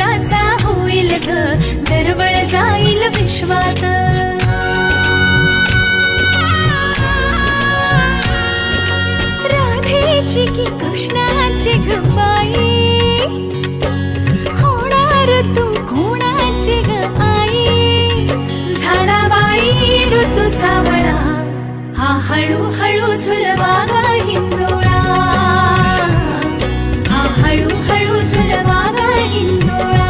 जगाचा होईल ग दरवळ जाईल विश्वात. राधेची की कृष्णाची ग बाई, होणार तू कोणाची ग आई. झाला बाई ऋतू सावळा, हा हळूहळू झुलवा ग हिंदोळा, हा हळूहळू झुलवा ग हिंदोळा.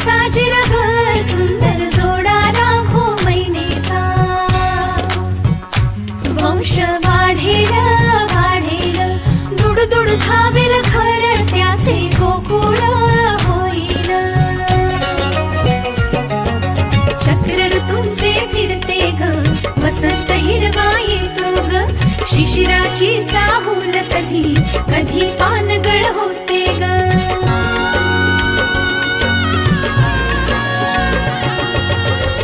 साजिर ग सुंदर जोडा राघो मैनेचा. वंश वाढेल वाढेल दुडदुड धावेल खर त्याचे गोकुळ होईल. चक्र ऋतूंचे फिरते ग वसंत हिरवा येतो ग. शिशिराची चाहूल कधी कधी पानगळ होते ग.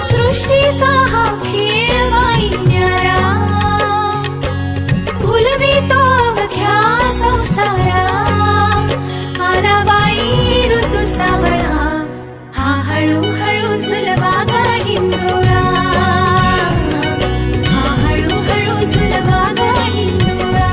सृष्टीचा हा खेळ बाई न्यारा, भुलवितो अवघ्या संसारा. आला बाई ऋतू सावळा, हा हळूहळू झुलवा ग हिंदोळा, हा हळूहळू झुलवा ग हिंदोळा.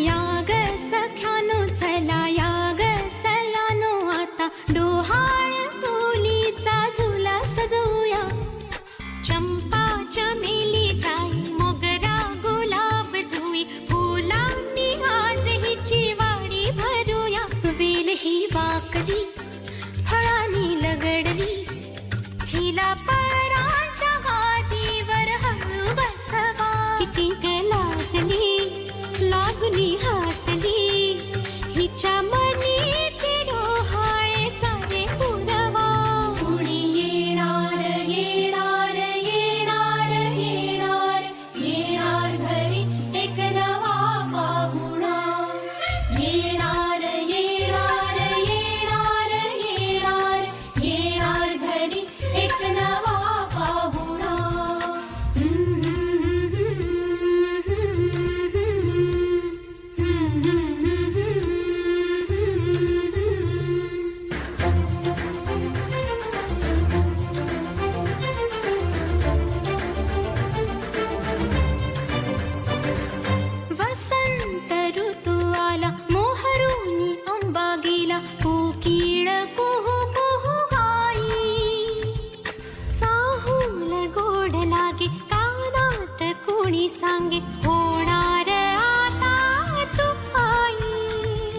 या ग सख्यानो चला या ग सयानो आता डोहाळ पोलीचा झुला सजवूया. चंपा चमेली जाई मोगरा गुलाब जुई फुलांनी आज हिची वाडी भरूया. वेल ही वाकली फळांनी लगडली हिला पराच्या गादीवर हळू बसवा. किती ग लाजली लाजुनी हसली हिच्या मनी ती डोहाळे सारे पुरवा. कुणी येणार येणार येणार येणार येणार घरी एक नवा पाहुणा. येणार येणार येणार येणार येणार घरी एक नवा पाहुणा. वसंत ऋतू आला मोहरुनी आंबा गेला कोकिळ कुहू कुहू गाई. चाहूल गोड लागे कानात कोणी सांगे होणार आता तू आई.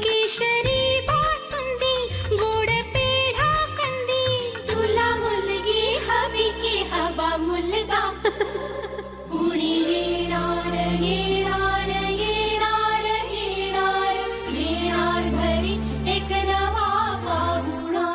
केशरी बासुंदी गोड पेढा कंदी तुला मुलगी हवी की हवा मुलगा. कुणी येणार येणार येणार येणार येणार घरी एक नवा पाहुणा.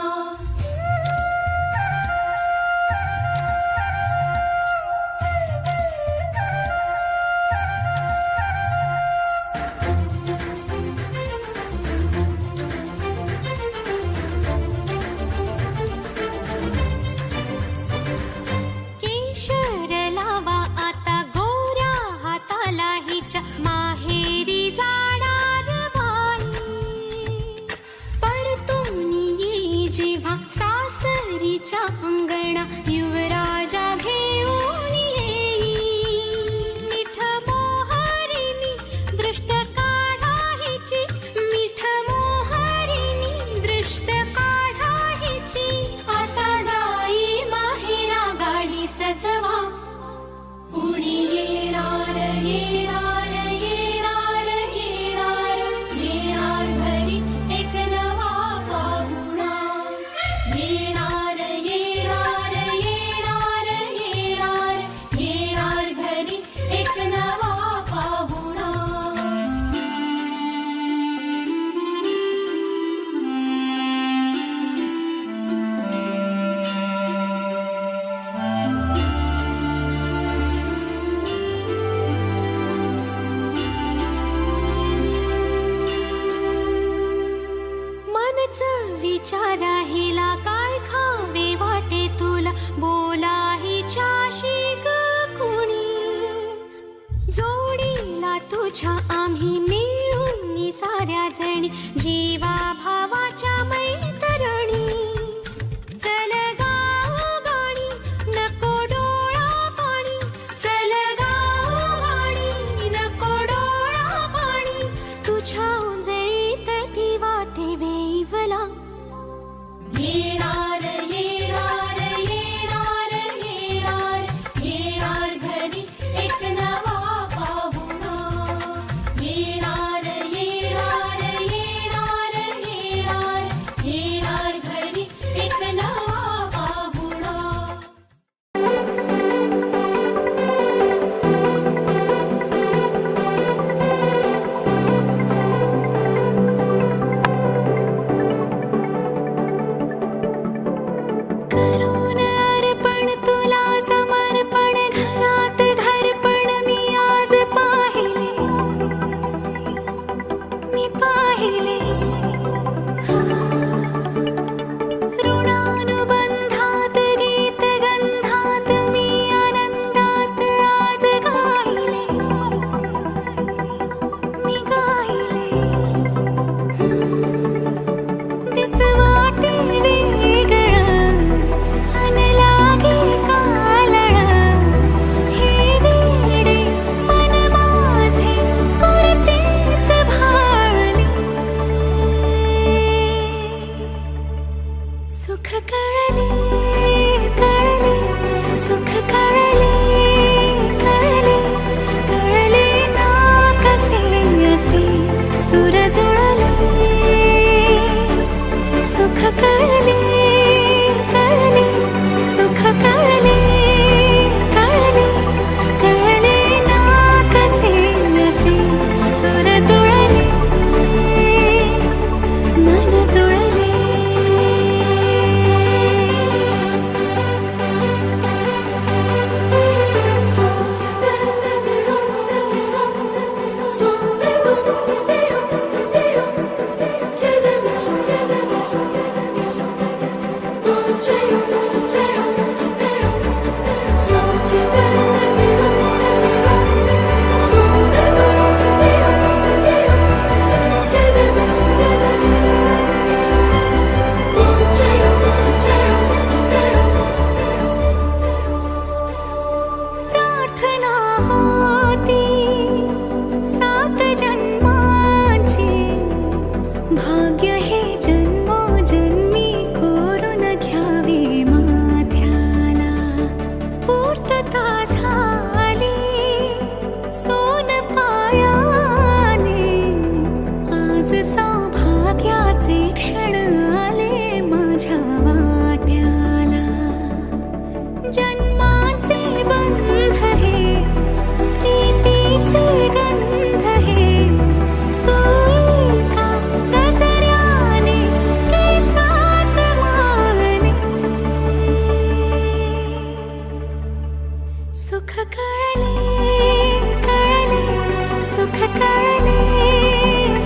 कळले कळले सुख कळले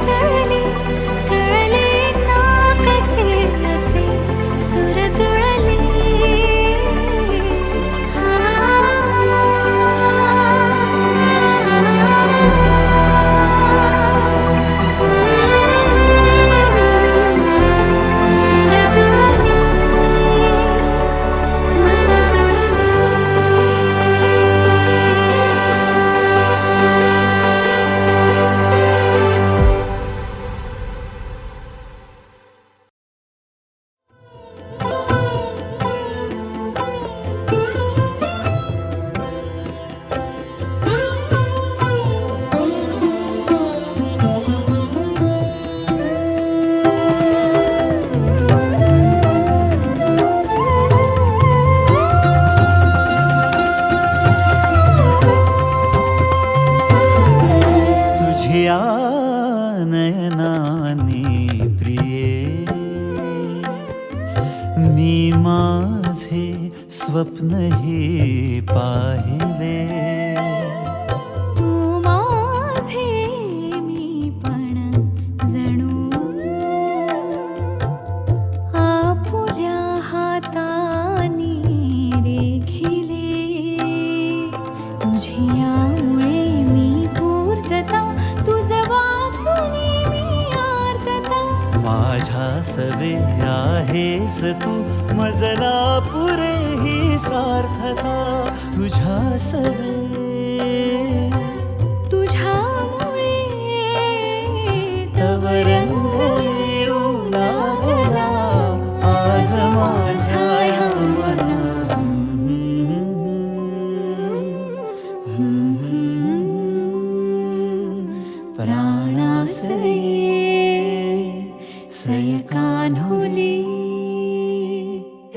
कळले कळले ना कसे असे सुर जुळले तुझ्या नयनाने प्रिये मी माझे स्वप्न हे पाहिले तू माझे मी पण जणू आपुल्या हातानी रेखिले तुझ्यामुळे मी पूर्तता तुझ वाचून मी आर्तता माझ्या सवे आहेस तू मजला पुरे ही सार्थता तुझ्या सवे तुझ्यामुळे तव रंग येऊ लागला आज माझ्या या मना प्राणासये सयकान्हुली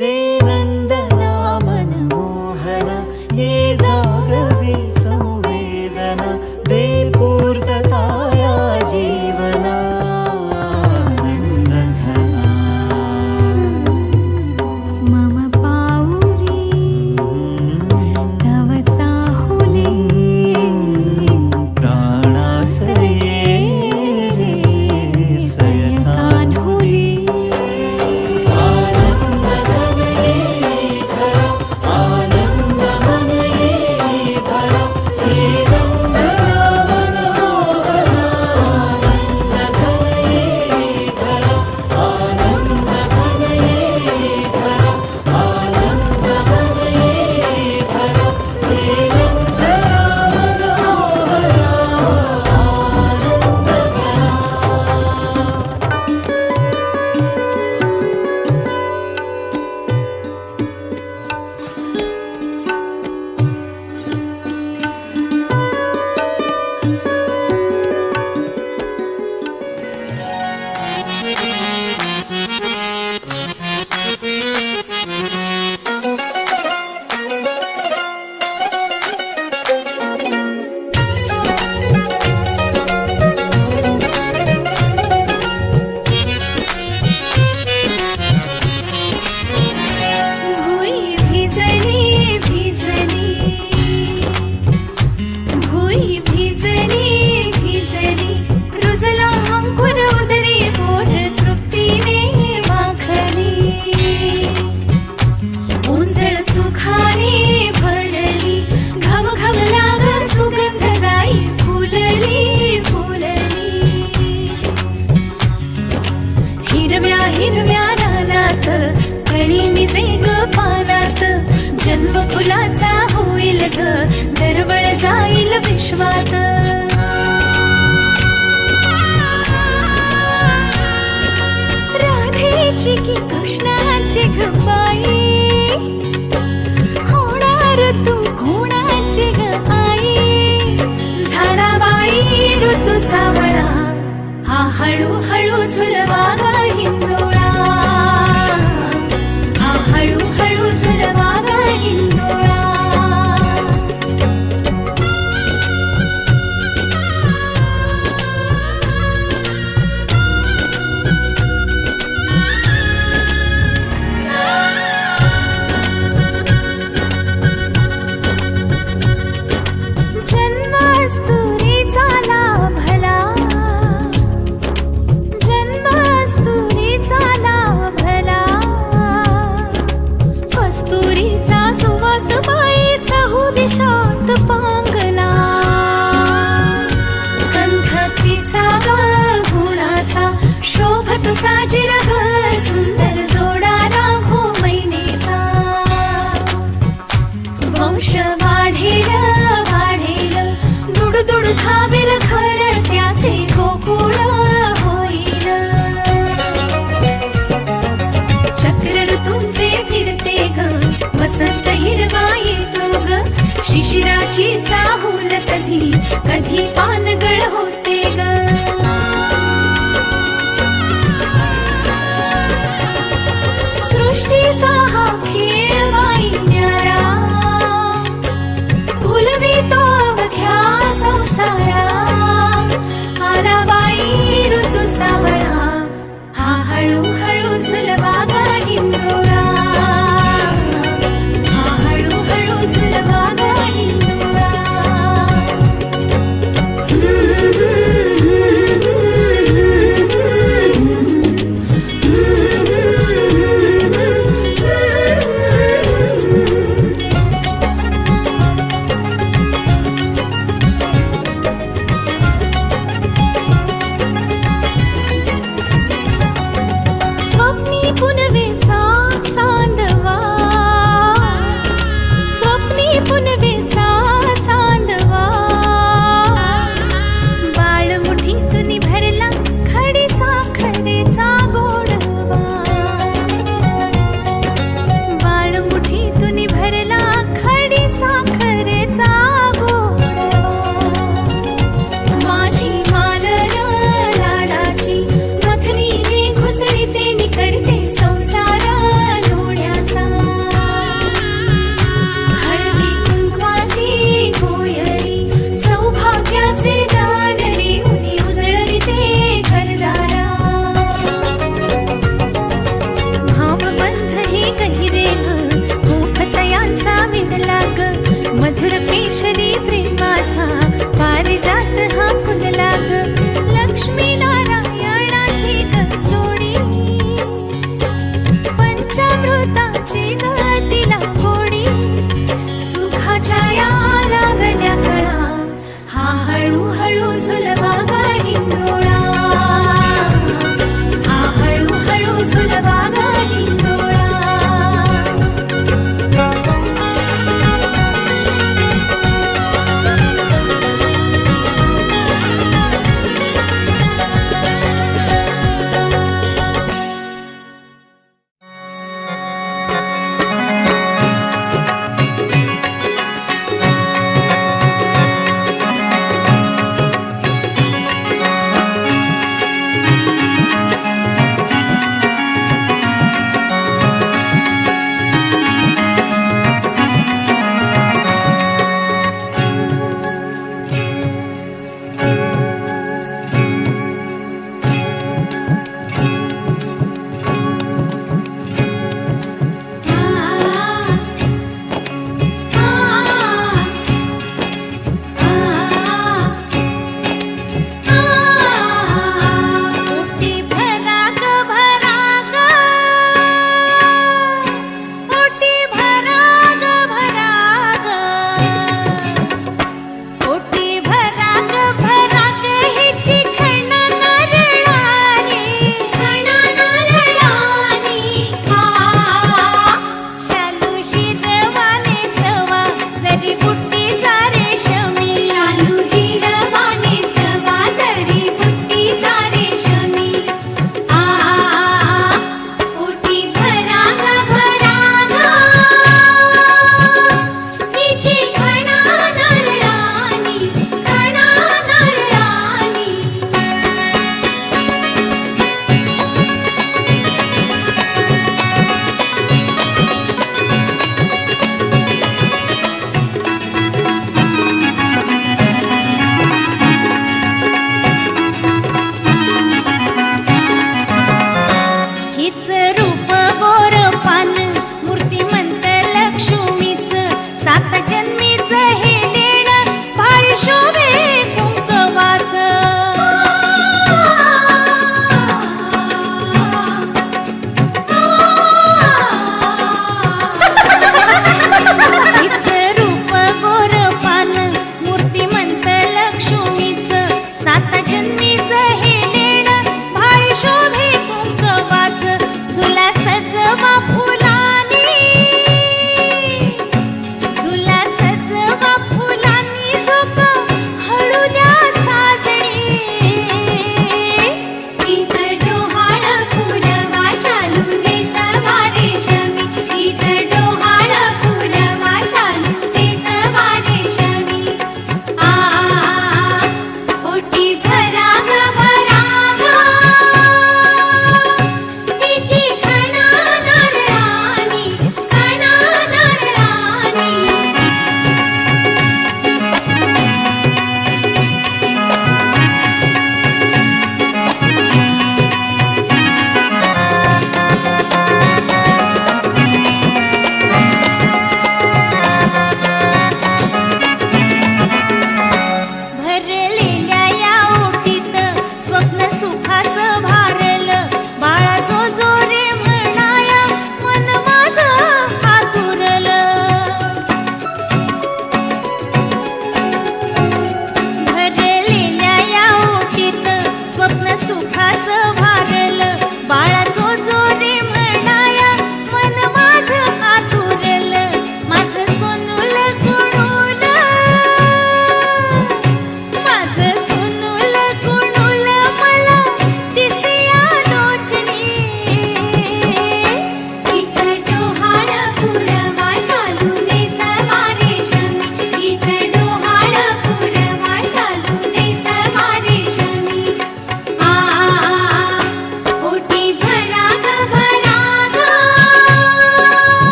रे नंदना मनमोहना ये जागवे संवेदना दे पूर्तता या जीवना नंदघना मम पाऊली तव चाहुली प्राणासये रे सयकान्हुली भुई भिजली भिजली भुई भिजली भिजली रुजला अंकुर उदरी बोर तृप्तीने माखली उंजळ सुखाने भरली घम घम लाग सुगंध जाई फुलली फुलली हिरव्या हिरव्या रानात कळी निजे ग पानात जन्म फुलाचा होईल ग दरवळ जाईल विश्वात राधेची की कृष्णाची गप्पाई होणार तू कोणाची ग आई झाडाबाई ऋतू सावळा हा हळूहळू झुलवा ग हिंदोळा हा हळूहळू झुलवा ग हिंदोळा ओळखावेल खरं त्याचे गोकुळ होईल. चक्र ऋतूंचे फिरते ग, वसंत हिरवा येतो ग, शिशिराची चाहूल कधी कधी पानगळ होते ग. सृष्टीचा हा खेळ बाई न्यारा, फुलवितो अवघ्या संसारा. आला बाई ऋतू सावळा, हा हळूहळू झुलवा ग हिंदोळा, हा हळूहळू झुलवा ग हिंदोळा. स्वप्नी पुनवेचा चांदवा, स्वप्नी पुनवेचा चांदवा. बाळ मुठीतून भरला खडी साखरेचा गोडवा, बाळ मुठीतून भरला खडी साखरेचा गोडवा. माझी मालर लाडाची मथनीने घुसळीते मी करते संसार लोण्याचा. हळदी कुंकवाची गोयरी सौभाग्याचे दान रेवणी उजळविते घरदारा. भावबंध हे गहिरे गोपतयांचा विणला ग, मधुर पेशली प्रेमाचा पारिजात हा फुलला ग. लक्ष्मी नारायणाची ग जोडी, पंचामृताची ग तिला गोडी. सुखाच्या या लागल्या कळा, हा हळूहळू झुलवा ग हिंदोळा, हा हळूहळू झुलवा ग हिंदोळा.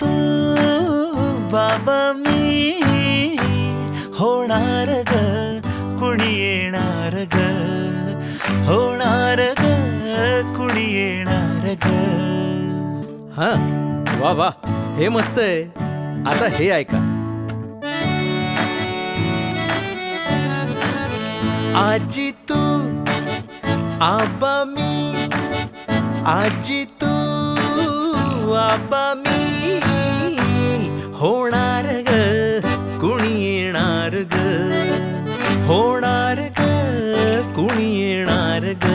तू बाबा मी होणार ग कुणी येणार ग होणार ग कुणी येणार ग. हा वा वा हे मस्त आहे. आता हे ऐका. आजी तू आबा मी आजी तू आबा मी होणार ग कुणी येणार ग होणार ग कुणी येणार ग.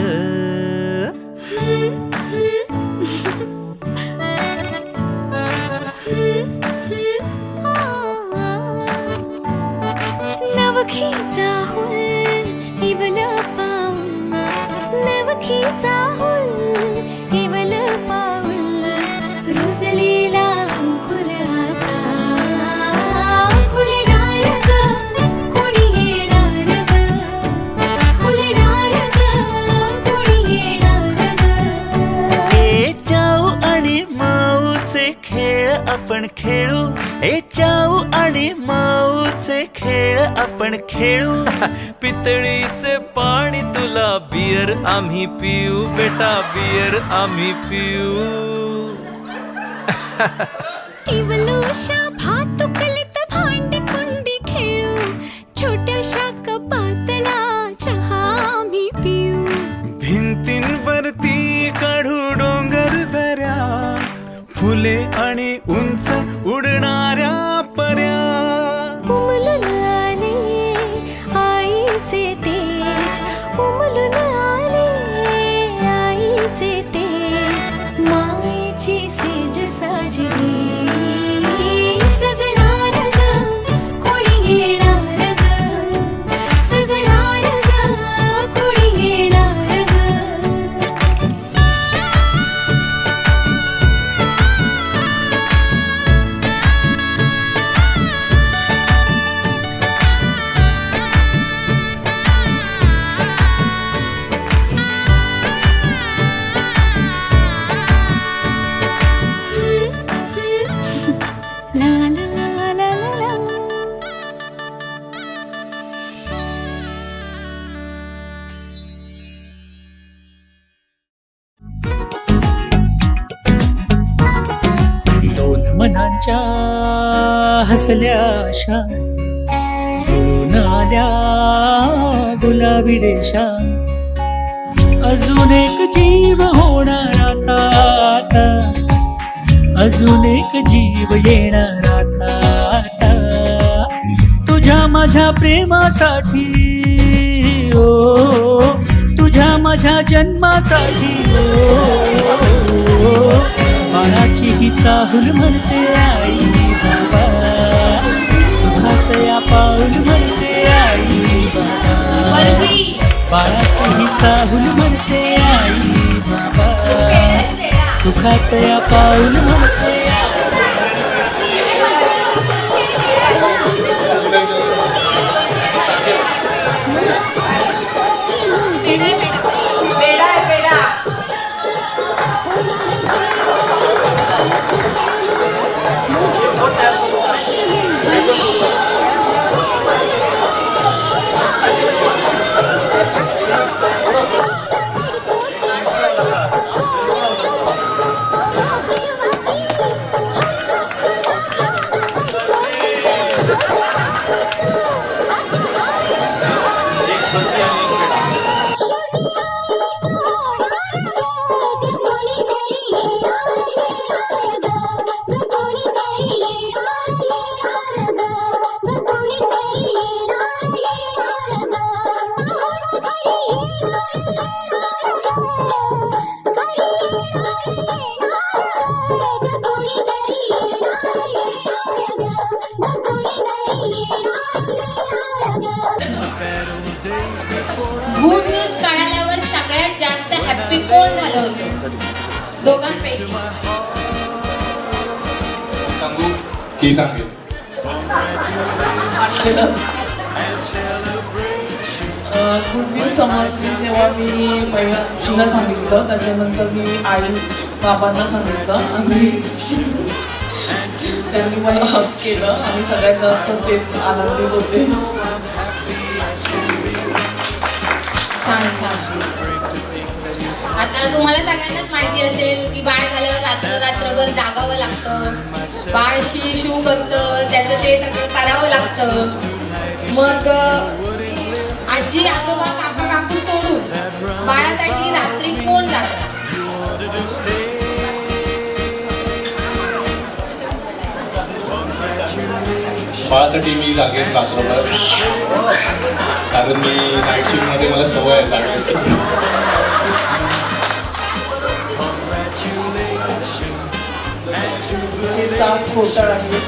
नवखीचा हुल इवल पाऊल नवखीचा हुल इवल पाऊल रुजलेला अंकुर आता फुलणार ग कोणी येणार ग फुलणार ग कोणी येणार ग. ए चाऊ आणि माऊचे खेळ आपण खेळू ए चाऊ आणि माऊचे खेळ आपण खेळू. पितळीचे पाणी तुला बियर आम्ही पिऊ बेटा बियर आम्ही पिऊ. इवलूशा भातुकलीत भांडी कुंडी खेळू छोट्याशा कपातला चहा आम्ही पिऊ. भिंतींवरती काढू डोंगर दऱ्या फुले आणि उंच उडणाऱ्या पर्या. उमलून आले आईचे तेज उमलून आले आईचे तेज मायेची सेज साजली सजणार ग कोणी येणार ग सजणार ग कोणी येणार ग. La la la la la. दोन मनांच्या हसल्या आशा जुळून आल्या गुलाबी रेषा. अजून एक जीव होणार आता आता अजून एक जीव येणार आता आता. तुझ्या माझ्या प्रेमासाठी ओ तुझ्या माझ्या जन्मासाठी ओ बाळाची ही चाहूल म्हणते आई बाबा सुखाचं या पाऊल म्हणते आई बाबा बाळाची ही चाहूल म्हणते आई बाबा सुखाचं या पाऊल म्हणते. गुड न्यूज कळाल्यावर सगळ्यात जास्त हॅप्पी कोण झालं होतं दोघांपैकी? सांगू की सांगेल? गुड न्यूज समजली तेव्हा मी पहिला तिला सांगितलं, त्याच्यानंतर मी आई बाबांना सांगितलं आणि त्यांनी मला हक केलं आणि सगळ्यात जास्त तेच आनंदित होते. छान छान. आता तुम्हाला सगळ्यांनाच माहिती असेल की बाळ झाल्यावर रात्रभर जागावं लागतं, बाळ शू करतं, त्याचं ते सगळं करावं लागतं. मग आजी आजोबा काका काकू सोडून बाळासाठी रात्री कोण जातं? बाळासाठी मी जागेत रात्रभर, कारण मी नाईट शिफ्टमध्ये मला सवय आहे जागण्याची. हे साफ घोटाळ आहे.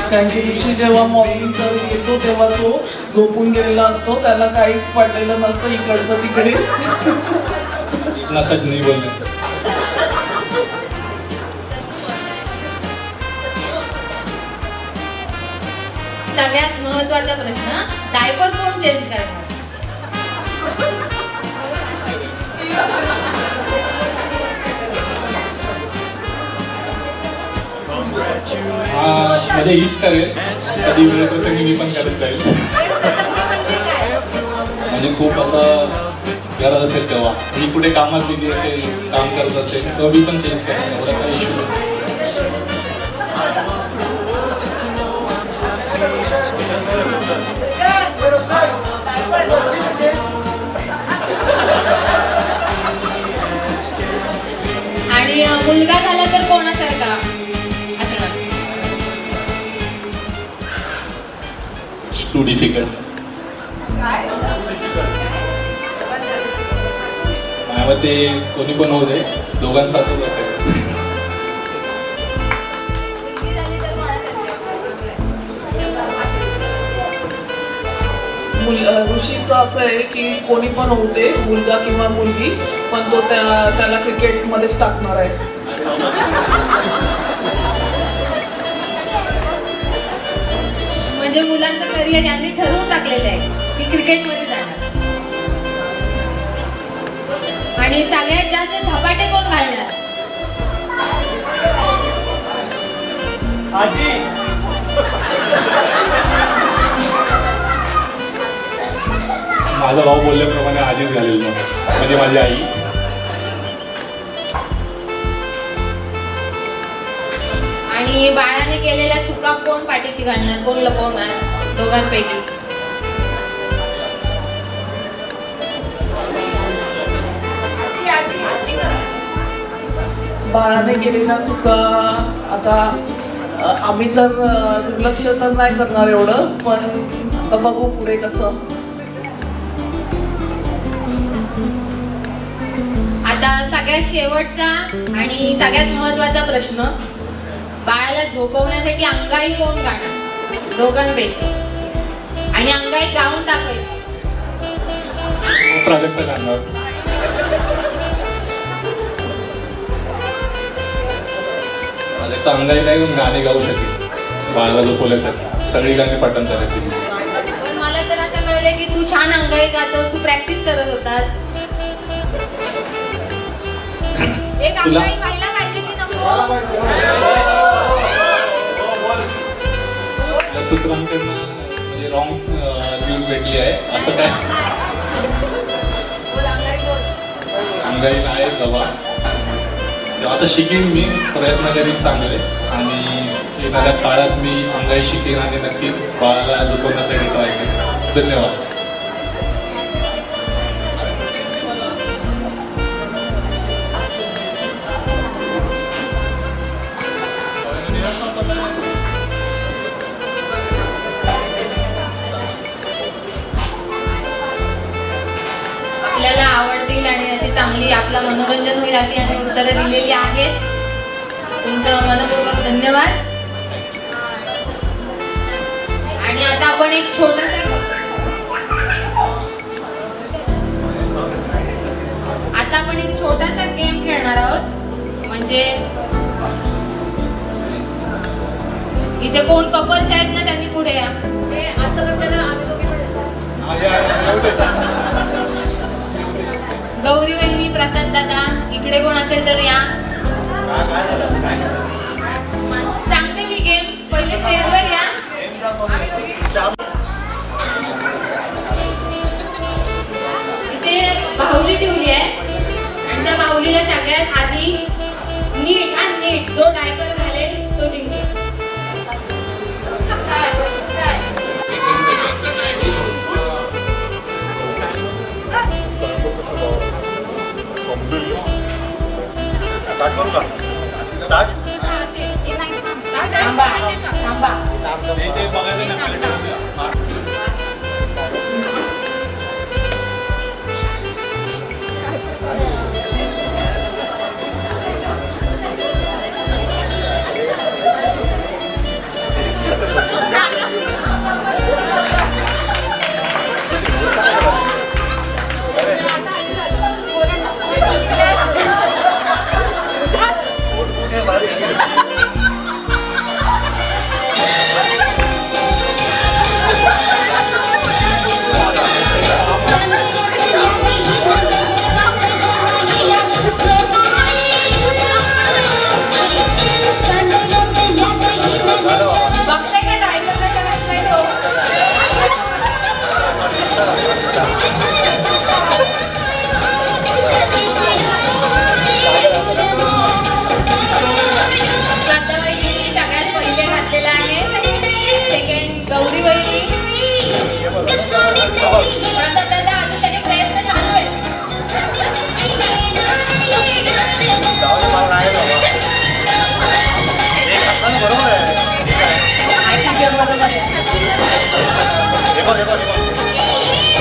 कारण की दिवशी जेव्हा मॉर्निंग तर येतो तेव्हा तो झोपून गेलेला असतो, त्याला काही पडलेलं नसतं इकडचं तिकडे. नसच नाही बोलले. सगळ्यात महत्वाचा प्रश्न, डायपर कोण चेंज करणार? हा म्हणजे हीच करेल, कधी वेळ प्रसंगी मी पण करत जाईल. म्हणजे खूप असं गरज असेल तेव्हा, मी कुठे कामात बिझी असेल, काम करत असेल तेव्हा मी पण चेंज करेन, एवढा काही इश्यू नाही. आणि मुलगा झाला तर कोणासारखा असणार? Too difficult. माझ्या ते कोणी पण होऊ दे, दोघांसारखंच असेल. मुलगी झाली तर ऋषीचं असं आहे की कोणी पण होते, मुलगा किंवा मुलगी, पण तो त्याला क्रिकेटमध्येच टाकणार आहे. म्हणजे मुलांचं करिअर यांनी ठरवून टाकलेलं आहे की क्रिकेटमध्ये जाणार. आणि सगळ्यात जास्त धपाटे कोण घालणार? आजी. माझा भाऊ बोलल्याप्रमाणे आजीच घालेल, म्हणजे माझी आई. आणि बाळाने केलेल्या चुका कोण पाठीशी घालणार, कोण लपवणार दोघांपैकी? बाळाने केलेल्या चुका आता आम्ही तर दुर्लक्ष तर नाही करणार एवढं, पण आता बघू पुढे कसं. आता सगळ्यात शेवटचा आणि सगळ्यात महत्वाचा प्रश्न, बाळाला झोपवण्यासाठी अंगाई कोण गाणार दोघांपैकी? आणि अंगाई गाऊन दाखवायची. प्राजक्त करणार. प्राजक्त अंगाई नाही गाणे गाऊ शकेल बाळाला झोपवण्यासाठी, सगळी गाणी पाठांतर येतील. पण मला तर असं कळलं की तू छान अंगाई गातोस, तू प्रॅक्टिस करत होतास. एक अंगाई व्हायला पाहिजे की नको? सूत्रांकडनं म्हणजे रॉंग न्यूज भेटली आहे, असं काय अंगाई नाही दवा. तेव्हा आता शिकेन मी, प्रयत्न करीन चांगले, आणि येणाऱ्या काळात मी अंगाई शिकेन आणि नक्कीच बाळाला झोपवण्यासाठी ट्राय करेन. धन्यवाद. आपल्याला आवडतील आणि अशी चांगली आपलं मनोरंजन होईल अशी आम्ही उत्तरं दिलेली आहेत. तुमचं मनपूर्वक धन्यवाद. आणि आता आपण एक छोटासा गेम खेळणार आहोत. म्हणजे इथे कोण कपल्स आहेत ना, त्यांनी पुढे या. असं कशाला गौरी वहिनी, प्रसाद दादा, इकडे कोण असेल तर या. स्टार्ट करू का स्टार्ट थांबा थांबा बघताय का डायपर कसा घातलाय तो श्रद्धा वहिनी सगळ्यात पहिले घातलेला आहे सेकंड गौरी वहिनी प्रसाद दादा अजून त्याचे प्रयत्न चालू आहेत बरोबर आहे ठीक आहे बरोबर आहे हे बघ हे बघ हे बघ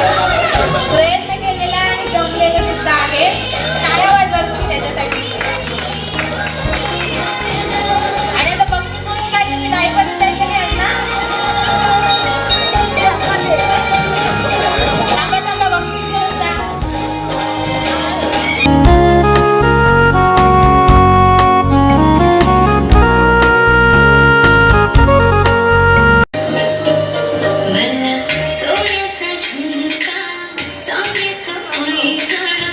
प्रयत्न केलेला आणि जमलेलं सुद्धा आहे टाळ्या वाजवा तुम्ही त्याच्यासाठी आणि आता बक्षीस म्हणून काय डायपर द्यायचं काय ना थांबा थांबा बक्षीस घेऊन जा मला सोन्याचा झुमका चांदीचं पैठण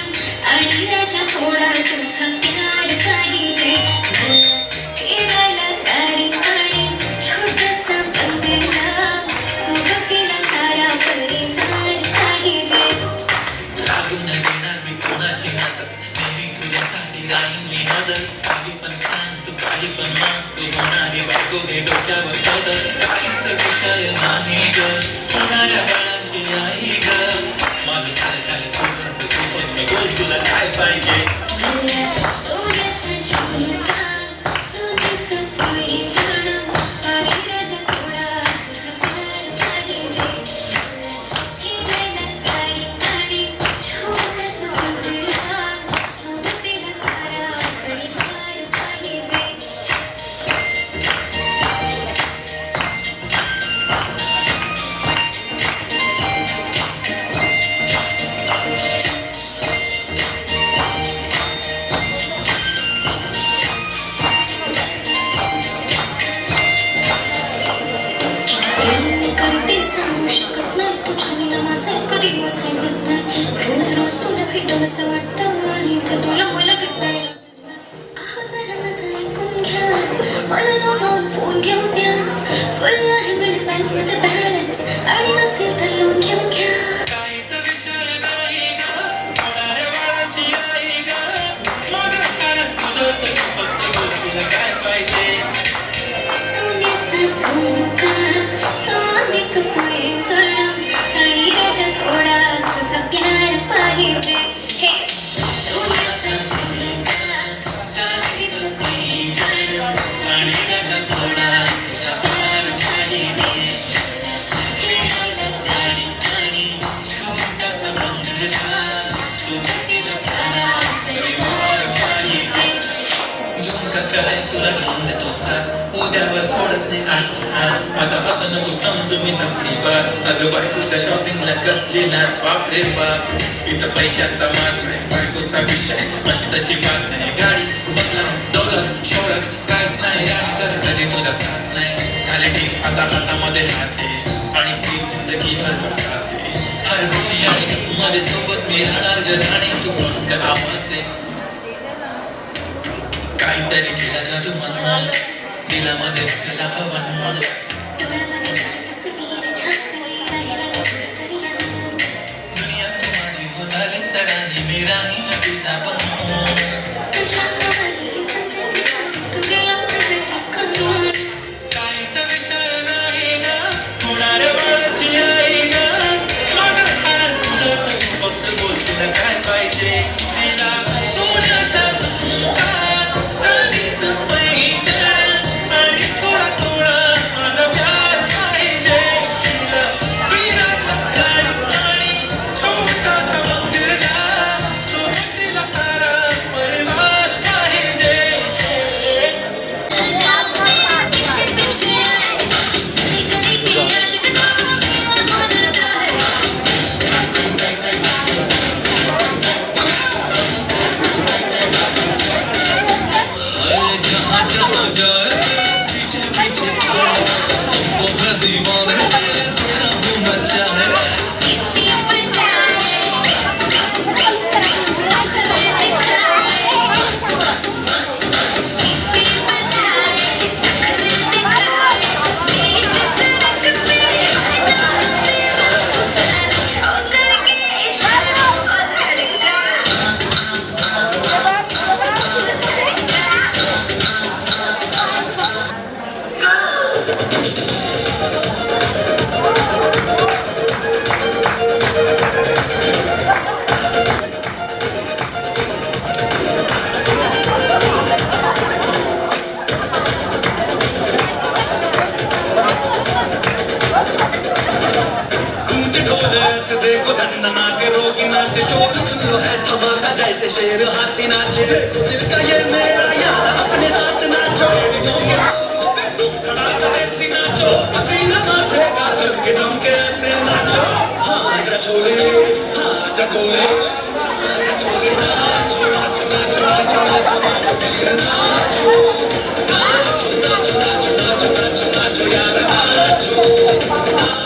आणि राजा थोडा तुझा प्यार पाहिजे मला फिरायला गाडी आणि छोटासा बंगला सोबतीला सारा परिवार पाहिजे लागून देणार मी कोणाची नजर नेहमी तुझ्यासाठी राहीन मी हजर काही पण सांग तू काही पण मान तू होणारी बायको हे डोक्यावर पदर काहीच विषय नाही ग होणाऱ्या बाळांची आई ग माझं सारं काय तुझं तू फक्त बोल तुला काय पाहिजे मला सोन्याचा झुमका चांदीचं पैठण आणि राजा थोडा तुझा प्यार पाहिजे फिरायला गाडी आणि छोटासा बंगला सोबतीला सारा परिवार पाहिजे प्रेम करते सांगू शकत नाही तुझ्या विना माझा एक दिवस निघत नाही रोज रोज तुला भेटावं असं वाटतं आणि इथं तुला मला भेटायला आहो जरा माझं ऐकून घ्या मला नवा फोन घेऊन द्या फुल आहे म्हणे बँकमध्ये बॅलन्स आणि नसेल तर लोन घेऊन घ्या काहीच विषय नाही ग होणाऱ्या बाळांची आई ग माझं सारं तुझं तू फक्त बोल तुला काय पाहिजे सोन्याचा झुमका चांदीचं पैठण आणि राजा थोडा तुझा प्यार पाहिजे हे सोन्याचा झुमका चांदीचं पैठण आणि राजा थोडा तुझा प्यार पाहिजे फिरायला गाडी आणि छोटासा बंगला सोबतीला सारा परिवार पाहिजे झुमका काय तुला घेऊन देतो साथ उद्यावर सोडत नाही आजची आज आता असं नको समजू मी नकली बात अगं बायकोच्या शॉपिंगला कसली नाच बाप रे बाप इथं पैशाचा मास नाही बायकोचा विषय अशी तशी बात नाही गाडी बंगला दौलत शोहरत काहीच नाही आणि सर कधी तुझ्या साथ नाही झाले ठीक आता हातामध्ये राहते आणि ती जिंदगी भरचा साथे हर खुशी आणि मध्ये सोबत मी राहणार ग राणी तू फक्त आवाज दे काहीतरी केला जादू मन दिलामध्ये त्याला भवन डोळ्यामध्ये तुझी तस्वीर छापली राहिला नाही कुठेतरी अंत. दुनिया तू माझी हो झाली सरानी मी राहीन तुझा पण तुझ्या हवाली संधी सारी तू गेला सगळे करून काहीच विषय नाही ग होणाऱ्या बाळाची आई ग माझं सारं तुझं तू फक्त बोल जाए पीछे पीछे आए हमको है दीवाने तेरा हूँ मचा है देखो धंधना के रोगी नाचे शोर सुन लो है धमाका जैसे शेर हाथी नाचे देखो दिल का ये मेरा यार अपने साथ नाचो तुम धड़ाका ऐसी नाचो पसीना माथे का चल के दम के ऐसे नाचो हाँ जा छोरे हाँ जा गोरे हाँ जा छोरे नाचो नाचो नाचो नाचो नाचो नाचो फिर नाचो नाचो नाचो नाचो नाचो नाचो नाचो यार नाचो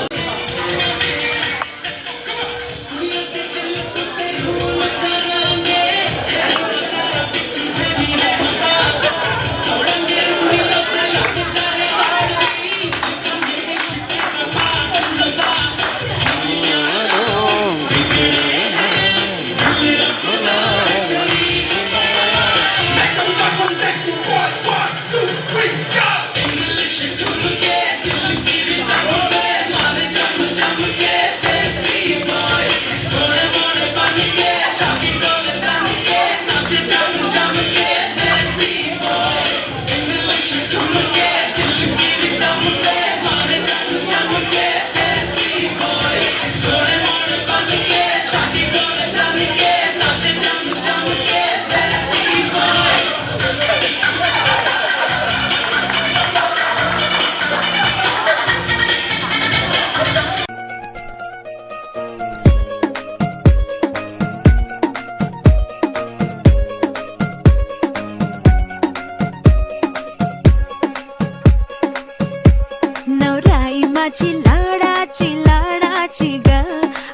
माझी लाडाची लाडाची ग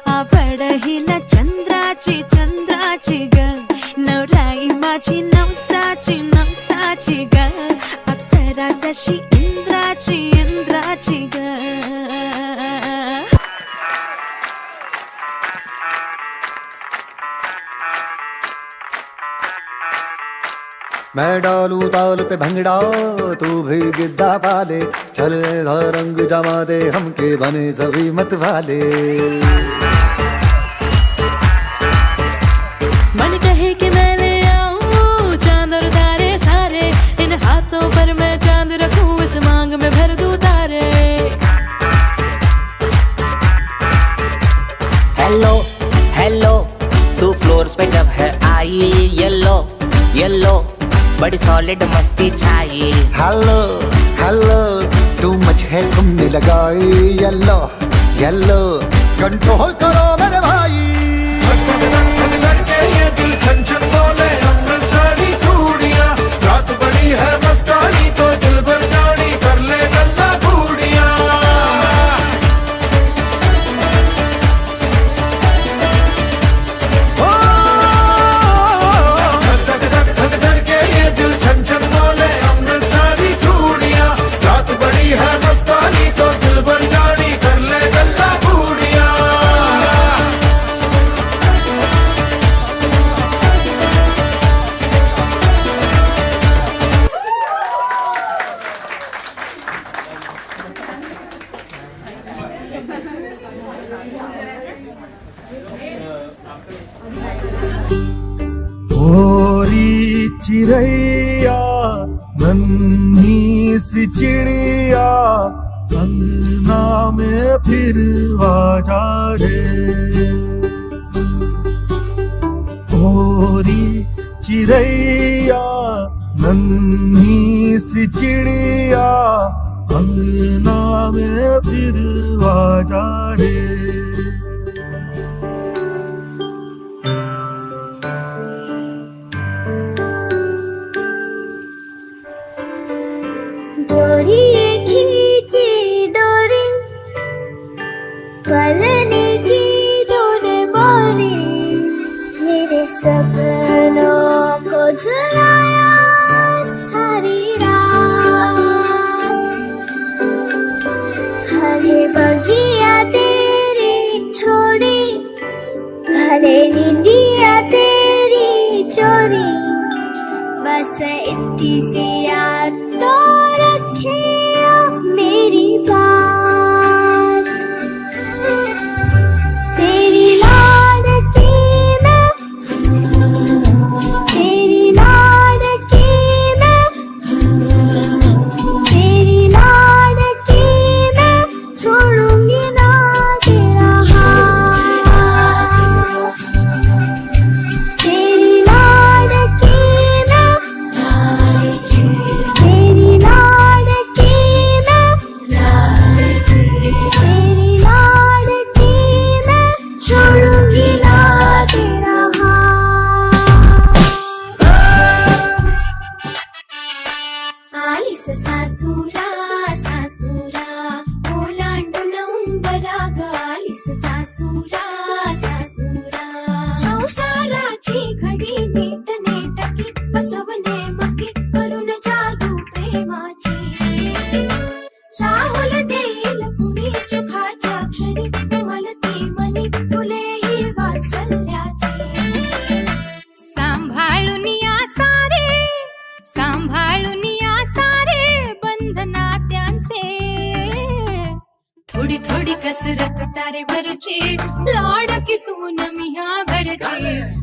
आवड हिला चंद्राची चंद्राची ग नवराई माझी नवसाची नवसाची ग अप्सरा जशी इंद्राची इंद्राची ग मैं डालू ताल पे भंगड़ा तू भी गिद्दा पाले चल ऐसा रंग जमा दे हमके बने सभी मत वाले मन कहे कि मैं ले आऊं चांद और तारे सारे इन हाथों पर मैं चांद रखूं इस मांग में भर दूं तारे हेलो हेलो तू फ्लोर्स पे जब है आई येलो येलो बड़ी सॉलिड मस्ती छाई हेलो हेलो तू मच है तुमने लगाई येलो येलो कंट्रोल करो मेरे भाई ये दिल छन छन बोले अमृतसरी चूड़ियां रात बड़ी है मस्तानी तो दिल भर जानी कर ले गल्ला बूढ़िया चिड़ैया नन्ही सी चिड़िया अंगना में फिर आजा रे ओरी चिड़ैया नन्ही सी चिड़िया अंगना में फिर आजा रे जलाया सारी रात भले बगिया तेरी छोड़ी भले नींदिया तेरी चोरी बस इतनी सी याद तो रखे मेरी बात तेरी लाडकी मैं तेरी लाडकी मैं तेरी लाडकी मैं छोड़ूंगी ना तेरा हाथ तेरी लाडकी मैं तेरी लाडकी मैं तेरी लाडकी मैं छोड़ूंगी ना तेरा हाथ आलीस सासूला सासूला ओलांडून उंबरा ग आलीस सासूला सासूला संसाराची घडी नीट नेटकी बसवणे मकी करून जादू प्रेमाची चाहुल देईल कुणी सुखाच्या क्षणी उमलती मनी फुलेही वात्सल्याची सांभाळून या सारे बंधना त्यांचे थोडी थोडी कसरत तारे भरची लाड की सून मी ह्या घरची